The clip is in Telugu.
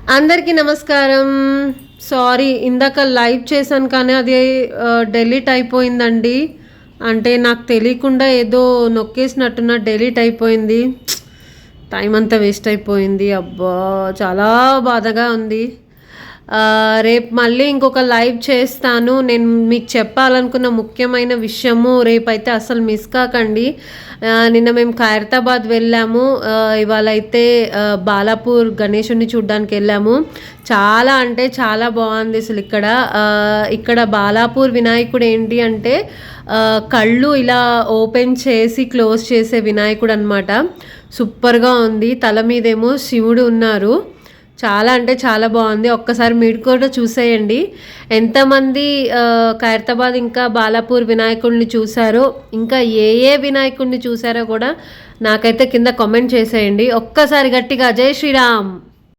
అందరికీ నమస్కారం. సారీ ఇందాక లైవ్ చేశాను కానీ అది డెలీట్ అయిపోయిందండి. అంటే నాకు తెలియకుండా ఏదో నొక్కేసినట్టున్న డెలీట్ అయిపోయింది. టైం అంతా వేస్ట్ అయిపోయింది. అబ్బా చాలా బాధగా ఉంది. రేపు మళ్ళీ ఇంకొక లైవ్ చేస్తాను. నేను మీకు చెప్పాలనుకున్న ముఖ్యమైన విషయము రేపైతే అసలు మిస్ కాకండి. నిన్న మేము ఖైరతాబాద్ వెళ్ళాము. ఇవాళ అయితే బాలాపూర్ గణేశుని చూడడానికి వెళ్ళాము. చాలా అంటే చాలా బాగుంది అసలు. ఇక్కడ బాలాపూర్ వినాయకుడు ఏంటి అంటే కళ్ళు ఇలా ఓపెన్ చేసి క్లోజ్ చేసే వినాయకుడు అనమాట. సూపర్గా ఉంది. తల మీదేమో శివుడు ఉన్నారు. చాలా అంటే చాలా బాగుంది. ఒక్కసారి మీరు కూడా చూసేయండి. ఎంతమంది ఖైరతాబాద్ ఇంకా బాలాపూర్ వినాయకుడిని చూసారో, ఇంకా ఏ వినాయకుడిని చూసారో కూడా నాకైతే కింద కామెంట్ చేసేయండి. ఒక్కసారి గట్టిగా జై శ్రీరామ్.